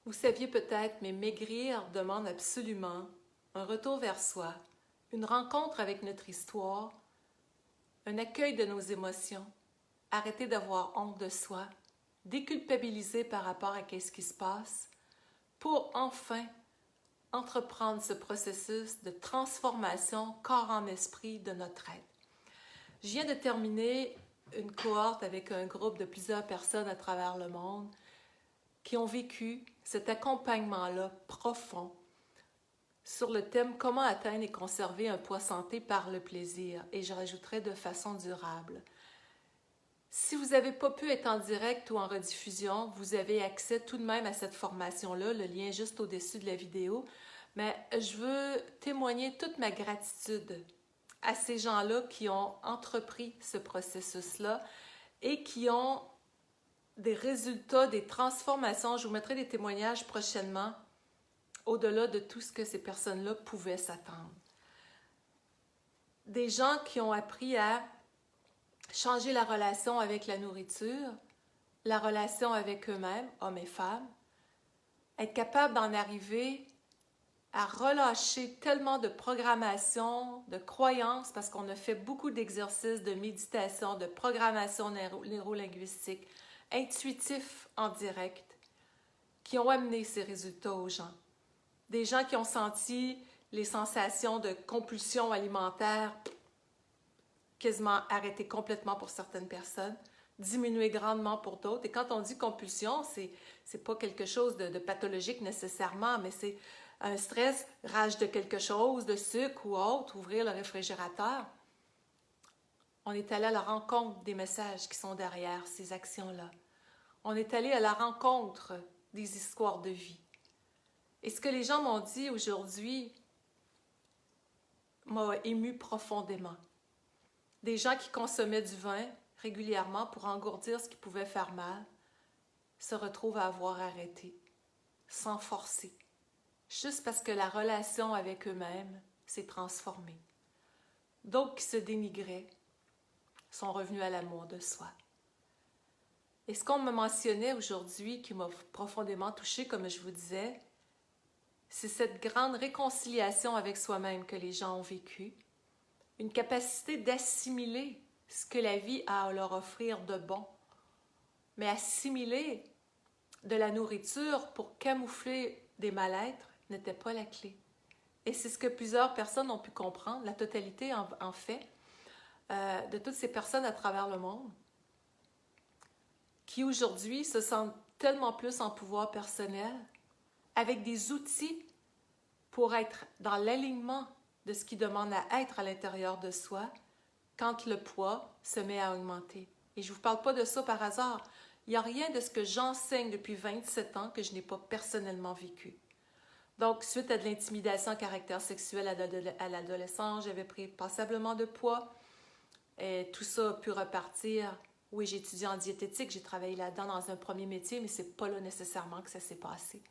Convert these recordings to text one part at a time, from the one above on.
Vous saviez peut-être, mais maigrir demande absolument un retour vers soi, une rencontre avec notre histoire, un accueil de nos émotions, arrêter d'avoir honte de soi, déculpabiliser par rapport à ce qui se passe, pour enfin entreprendre ce processus de transformation corps en esprit de notre être. Je viens de terminer une cohorte avec un groupe de plusieurs personnes à travers le monde qui ont vécu cet accompagnement-là profond sur le thème comment atteindre et conserver un poids santé par le plaisir, et je rajouterai de façon durable. Si vous n'avez pas pu être en direct ou en rediffusion, vous avez accès tout de même à cette formation-là, le lien juste au-dessus de la vidéo, mais je veux témoigner toute ma gratitude à ces gens-là qui ont entrepris ce processus-là et qui ont des résultats, des transformations. Je vous mettrai des témoignages prochainement au-delà de tout ce que ces personnes-là pouvaient s'attendre. Des gens qui ont appris à changer la relation avec la nourriture, la relation avec eux-mêmes, hommes et femmes, être capable d'en arriver à relâcher tellement de programmation, de croyances, parce qu'on a fait beaucoup d'exercices de méditation, de programmation neurolinguistique, intuitifs en direct, qui ont amené ces résultats aux gens. Des gens qui ont senti les sensations de compulsion alimentaire quasiment arrêter complètement pour certaines personnes, diminuer grandement pour d'autres. Et quand on dit compulsion, c'est pas quelque chose de pathologique nécessairement, mais c'est un stress, rage de quelque chose, de sucre ou autre, ouvrir le réfrigérateur. On est allé à la rencontre des messages qui sont derrière ces actions-là. On est allé à la rencontre des histoires de vie. Et ce que les gens m'ont dit aujourd'hui m'a ému profondément. Des gens qui consommaient du vin régulièrement pour engourdir ce qui pouvait faire mal se retrouvent à avoir arrêté, sans forcer, juste parce que la relation avec eux-mêmes s'est transformée. D'autres qui se dénigraient sont revenus à l'amour de soi. Et ce qu'on me mentionnait aujourd'hui, qui m'a profondément touchée, comme je vous disais, c'est cette grande réconciliation avec soi-même que les gens ont vécue, une capacité d'assimiler ce que la vie a à leur offrir de bon. Mais assimiler de la nourriture pour camoufler des mal-êtres n'était pas la clé. Et c'est ce que plusieurs personnes ont pu comprendre, la totalité en fait, de toutes ces personnes à travers le monde, qui aujourd'hui se sentent tellement plus en pouvoir personnel, avec des outils pour être dans l'alignement de ce qui demande à être à l'intérieur de soi quand le poids se met à augmenter. Et je ne vous parle pas de ça par hasard. Il n'y a rien de ce que j'enseigne depuis 27 ans que je n'ai pas personnellement vécu. Donc, suite à de l'intimidation à caractère sexuel à l'adolescence, j'avais pris passablement de poids. Et tout ça a pu repartir. Oui, j'ai étudié en diététique, j'ai travaillé là-dedans dans un premier métier, mais ce n'est pas là nécessairement que ça s'est passé.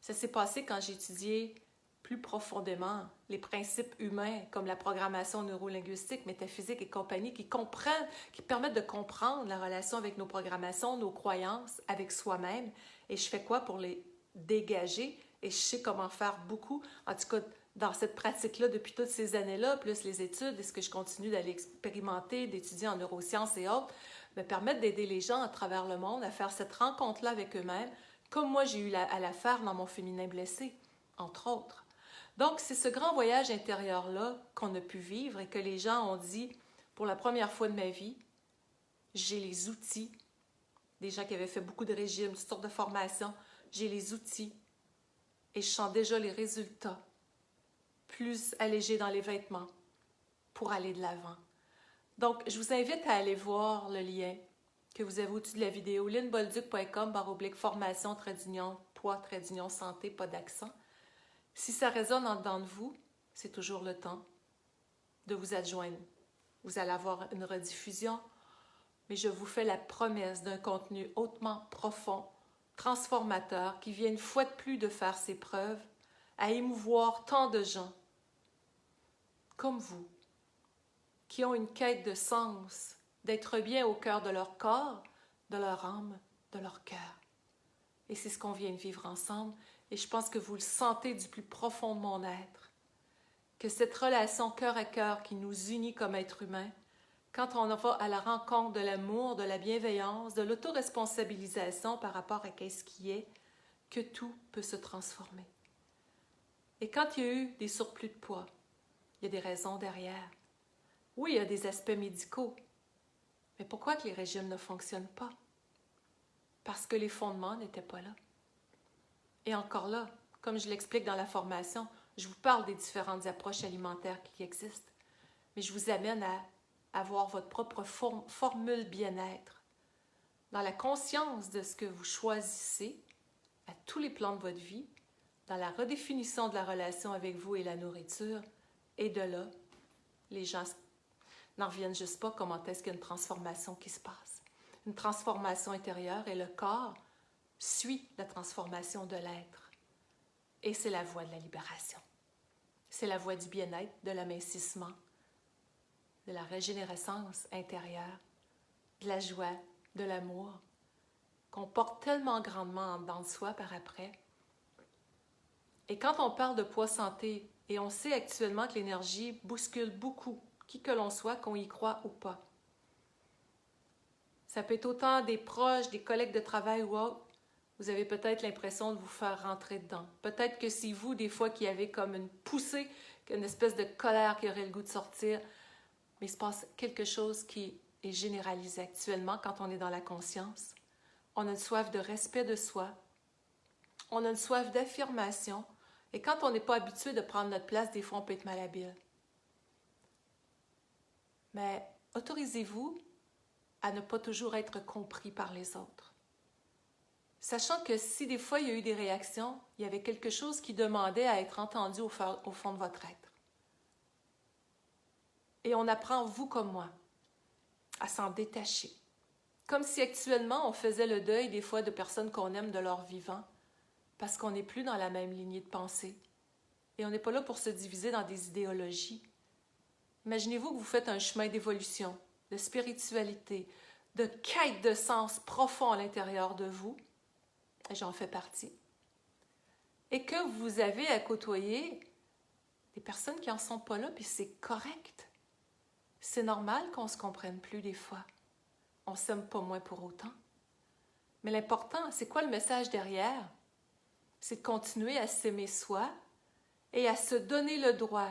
Ça s'est passé quand j'ai étudié plus profondément les principes humains comme la programmation neurolinguistique, métaphysique et compagnie qui comprennent, qui permettent de comprendre la relation avec nos programmations, nos croyances, avec soi-même. Et je fais quoi pour les dégager? Et je sais comment faire beaucoup. En tout cas, dans cette pratique-là, depuis toutes ces années-là, plus les études et ce que je continue d'aller expérimenter, d'étudier en neurosciences et autres, me permettent d'aider les gens à travers le monde à faire cette rencontre-là avec eux-mêmes, comme moi j'ai eu à la faire dans mon féminin blessé, entre autres. Donc, c'est ce grand voyage intérieur-là qu'on a pu vivre et que les gens ont dit, pour la première fois de ma vie, j'ai les outils, des gens qui avaient fait beaucoup de régimes, toutes sortes de formations, j'ai les outils et je sens déjà les résultats, plus allégés dans les vêtements, pour aller de l'avant. Donc, je vous invite à aller voir le lien que vous avez au-dessus de la vidéo, linbolduc.com/formation, poids, santé, pas d'accent. Si ça résonne en dedans de vous, c'est toujours le temps de vous adjoindre. Vous allez avoir une rediffusion, mais je vous fais la promesse d'un contenu hautement profond, transformateur, qui vient une fois de plus de faire ses preuves, à émouvoir tant de gens comme vous, qui ont une quête de sens, d'être bien au cœur de leur corps, de leur âme, de leur cœur. Et c'est ce qu'on vient de vivre ensemble. Et je pense que vous le sentez du plus profond de mon être. Que cette relation cœur à cœur qui nous unit comme êtres humains, quand on va à la rencontre de l'amour, de la bienveillance, de l'autoresponsabilisation par rapport à ce qui est, que tout peut se transformer. Et quand il y a eu des surplus de poids, il y a des raisons derrière. Oui, il y a des aspects médicaux. Mais pourquoi que les régimes ne fonctionnent pas? Parce que les fondements n'étaient pas là. Et encore là, comme je l'explique dans la formation, je vous parle des différentes approches alimentaires qui existent, mais je vous amène à avoir votre propre formule bien-être, dans la conscience de ce que vous choisissez à tous les plans de votre vie, dans la redéfinition de la relation avec vous et la nourriture, et de là, les gens n'en reviennent juste pas comment est-ce qu'il y a une transformation qui se passe. Une transformation intérieure et le corps suit la transformation de l'être. Et c'est la voie de la libération. C'est la voie du bien-être, de l'amincissement, de la régénérescence intérieure, de la joie, de l'amour, qu'on porte tellement grandement en dedans de soi par après. Et quand on parle de poids santé, et on sait actuellement que l'énergie bouscule beaucoup, qui que l'on soit, qu'on y croit ou pas. Ça peut être autant des proches, des collègues de travail ou autres. Vous avez peut-être l'impression de vous faire rentrer dedans. Peut-être que c'est vous, des fois, qui avez comme une poussée, une espèce de colère qui aurait le goût de sortir. Mais il se passe quelque chose qui est généralisé actuellement quand on est dans la conscience. On a une soif de respect de soi. On a une soif d'affirmation. Et quand on n'est pas habitué de prendre notre place, des fois, on peut être malhabile. Mais autorisez-vous à ne pas toujours être compris par les autres. Sachant que si des fois il y a eu des réactions, il y avait quelque chose qui demandait à être entendu au fond de votre être. Et on apprend, vous comme moi, à s'en détacher. Comme si actuellement on faisait le deuil des fois de personnes qu'on aime de leur vivant, parce qu'on n'est plus dans la même lignée de pensée. Et on n'est pas là pour se diviser dans des idéologies. Imaginez-vous que vous faites un chemin d'évolution, de spiritualité, de quête de sens profond à l'intérieur de vous, et j'en fais partie, et que vous avez à côtoyer des personnes qui n'en sont pas là, puis c'est correct. C'est normal qu'on ne se comprenne plus des fois. On ne s'aime pas moins pour autant. Mais l'important, c'est quoi le message derrière? C'est de continuer à s'aimer soi et à se donner le droit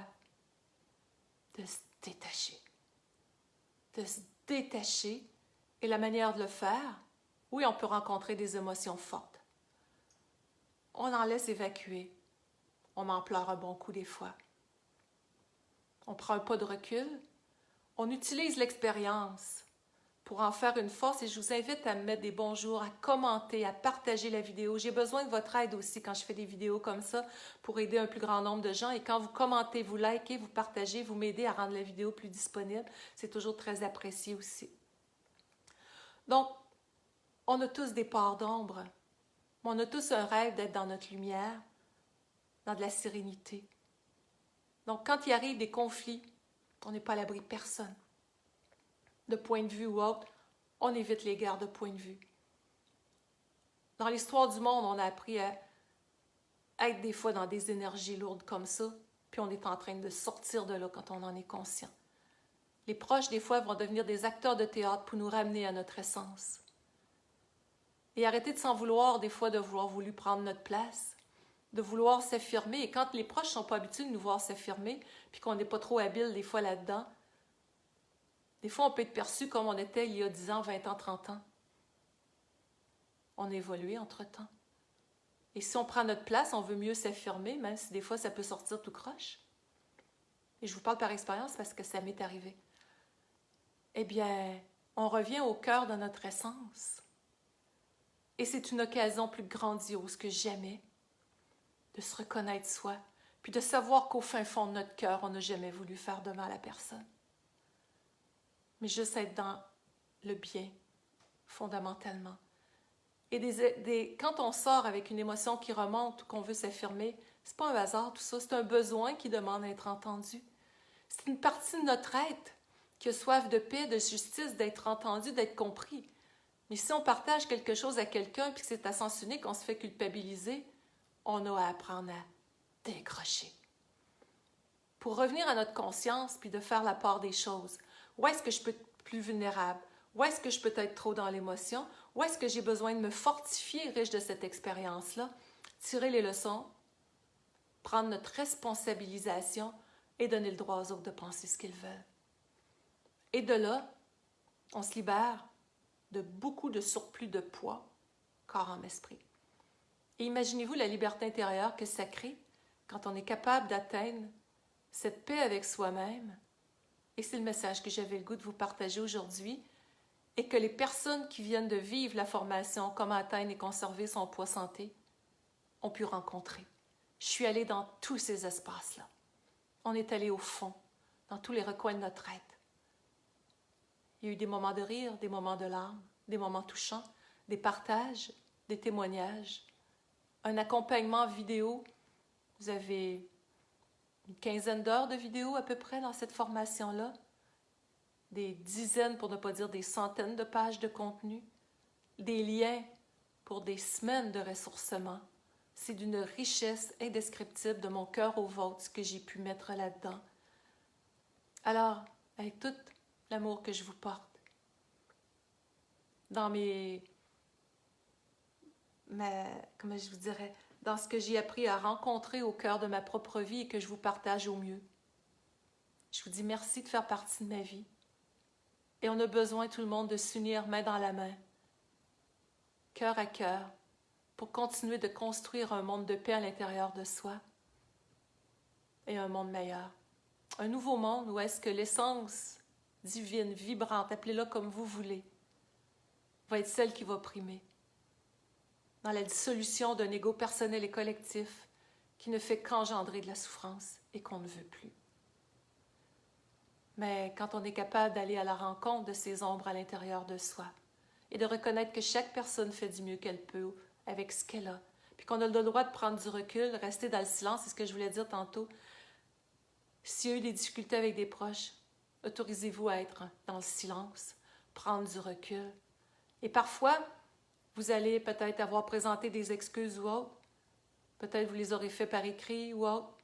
de se détacher. De se détacher. Et la manière de le faire, oui, on peut rencontrer des émotions fortes. On en laisse évacuer. On en pleure un bon coup des fois. On prend un pas de recul. On utilise l'expérience pour en faire une force et je vous invite à me mettre des bonjours, à commenter, à partager la vidéo. J'ai besoin de votre aide aussi quand je fais des vidéos comme ça pour aider un plus grand nombre de gens. Et quand vous commentez, vous likez, vous partagez, vous m'aidez à rendre la vidéo plus disponible. C'est toujours très apprécié aussi. Donc, on a tous des parts d'ombre. On a tous un rêve d'être dans notre lumière, dans de la sérénité. Donc, quand il arrive des conflits, on n'est pas à l'abri de personne. De point de vue ou autre, on évite les guerres de point de vue. Dans l'histoire du monde, on a appris à être des fois dans des énergies lourdes comme ça, puis on est en train de sortir de là quand on en est conscient. Les proches, des fois, vont devenir des acteurs de théâtre pour nous ramener à notre essence. Et arrêter de s'en vouloir, des fois, de vouloir voulu prendre notre place, de vouloir s'affirmer. Et quand les proches ne sont pas habitués de nous voir s'affirmer, puis qu'on n'est pas trop habile des fois là-dedans, des fois, on peut être perçu comme on était il y a 10 ans, 20 ans, 30 ans. On a évolué entre-temps. Et si on prend notre place, on veut mieux s'affirmer, même si des fois, ça peut sortir tout croche. Et je vous parle par expérience parce que ça m'est arrivé. Eh bien, on revient au cœur de notre essence. Et c'est une occasion plus grandiose que jamais de se reconnaître soi, puis de savoir qu'au fin fond de notre cœur, on n'a jamais voulu faire de mal à personne. Mais juste être dans le bien, fondamentalement. Et quand on sort avec une émotion qui remonte ou qu'on veut s'affirmer, c'est pas un hasard tout ça, c'est un besoin qui demande d'être entendu. C'est une partie de notre être qui a soif de paix, de justice, d'être entendu, d'être compris. Mais si on partage quelque chose à quelqu'un puis que c'est à sens unique, on se fait culpabiliser, on a à apprendre à décrocher. Pour revenir à notre conscience puis de faire la part des choses, où est-ce que je peux être plus vulnérable? Où est-ce que je peux être trop dans l'émotion? Où est-ce que j'ai besoin de me fortifier riche de cette expérience-là? Tirer les leçons, prendre notre responsabilisation et donner le droit aux autres de penser ce qu'ils veulent. Et de là, on se libère de beaucoup de surplus de poids, corps, âme, esprit. Et imaginez-vous la liberté intérieure que ça crée quand on est capable d'atteindre cette paix avec soi-même. Et c'est le message que j'avais le goût de vous partager aujourd'hui et que les personnes qui viennent de vivre la formation Comment atteindre et conserver son poids santé ont pu rencontrer. Je suis allée dans tous ces espaces-là. On est allé au fond, dans tous les recoins de notre être. Il y a eu des moments de rire, des moments de larmes, des moments touchants, des partages, des témoignages, un accompagnement vidéo. Vous avez une quinzaine d'heures de vidéos à peu près dans cette formation-là, des dizaines, pour ne pas dire des centaines de pages de contenu, des liens pour des semaines de ressourcement. C'est d'une richesse indescriptible de mon cœur au vôtre ce que j'ai pu mettre là-dedans. Alors, avec tout l'amour que je vous porte, dans comment je vous dirais, dans ce que j'ai appris à rencontrer au cœur de ma propre vie et que je vous partage au mieux. Je vous dis merci de faire partie de ma vie. Et on a besoin, tout le monde, de s'unir main dans la main, cœur à cœur, pour continuer de construire un monde de paix à l'intérieur de soi et un monde meilleur. Un nouveau monde où est-ce que l'essence divine, vibrante, appelez-la comme vous voulez, va être celle qui va primer. Dans la dissolution d'un ego personnel et collectif qui ne fait qu'engendrer de la souffrance et qu'on ne veut plus. Mais quand on est capable d'aller à la rencontre de ces ombres à l'intérieur de soi et de reconnaître que chaque personne fait du mieux qu'elle peut avec ce qu'elle a, puis qu'on a le droit de prendre du recul, rester dans le silence, c'est ce que je voulais dire tantôt. S'il y a eu des difficultés avec des proches, autorisez-vous à être dans le silence, prendre du recul. Et parfois, vous allez peut-être avoir présenté des excuses ou autres. Peut-être vous les aurez fait par écrit ou autre.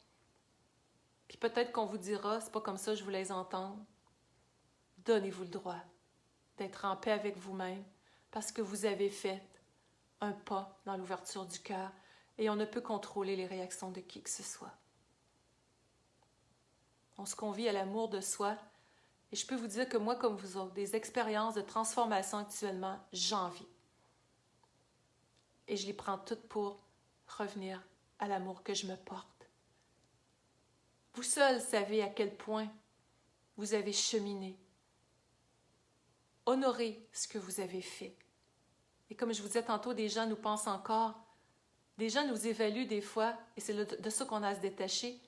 Puis peut-être qu'on vous dira, c'est pas comme ça, je vous laisse entendre. Donnez-vous le droit d'être en paix avec vous-même parce que vous avez fait un pas dans l'ouverture du cœur et on ne peut contrôler les réactions de qui que ce soit. On se convie à l'amour de soi et je peux vous dire que moi, comme vous autres, des expériences de transformation actuellement, j'en vis. Et je les prends toutes pour revenir à l'amour que je me porte. Vous seuls savez à quel point vous avez cheminé. Honorez ce que vous avez fait. Et comme je vous disais tantôt, des gens nous pensent encore, des gens nous évaluent des fois, et c'est de ça qu'on a à se détacher,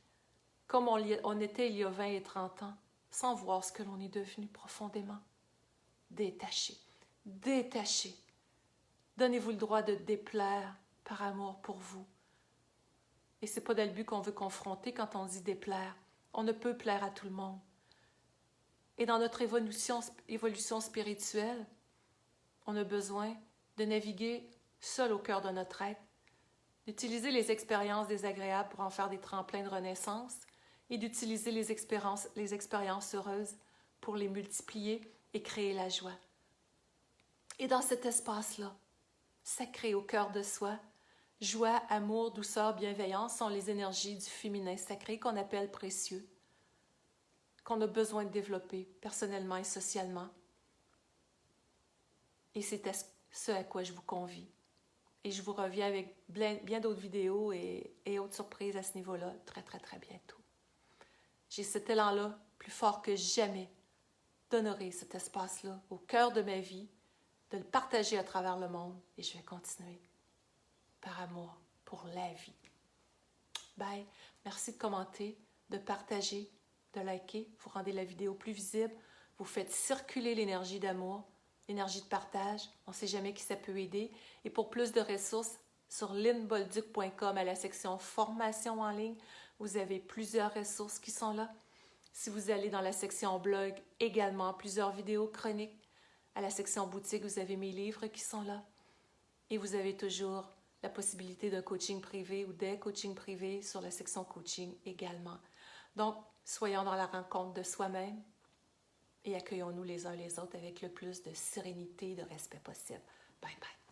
comme on était il y a 20 et 30 ans, sans voir ce que l'on est devenu profondément. Détaché. Détaché. Donnez-vous le droit de déplaire par amour pour vous. Et ce n'est pas dans le but qu'on veut confronter quand on dit déplaire. On ne peut plaire à tout le monde. Et dans notre évolution spirituelle, on a besoin de naviguer seul au cœur de notre être, d'utiliser les expériences désagréables pour en faire des tremplins de renaissance et d'utiliser les expériences heureuses pour les multiplier et créer la joie. Et dans cet espace-là, sacré au cœur de soi, joie, amour, douceur, bienveillance sont les énergies du féminin sacré qu'on appelle précieux, qu'on a besoin de développer personnellement et socialement. Et c'est ce à quoi je vous convie. Et je vous reviens avec bien d'autres vidéos et autres surprises à ce niveau-là très, très, très bientôt. J'ai cet élan-là, plus fort que jamais, d'honorer cet espace-là au cœur de ma vie, de le partager à travers le monde. Et je vais continuer par amour pour la vie. Bye. Merci de commenter, de partager, de liker. Vous rendez la vidéo plus visible. Vous faites circuler l'énergie d'amour, l'énergie de partage. On ne sait jamais qui ça peut aider. Et pour plus de ressources, sur lynnebolduc.com à la section formation en ligne, vous avez plusieurs ressources qui sont là. Si vous allez dans la section blog, également plusieurs vidéos chroniques À la section boutique, vous avez mes livres qui sont là. Et vous avez toujours la possibilité d'un coaching privé ou des coachings privés sur la section coaching également. Donc, soyons dans la rencontre de soi-même et accueillons-nous les uns les autres avec le plus de sérénité et de respect possible. Bye bye.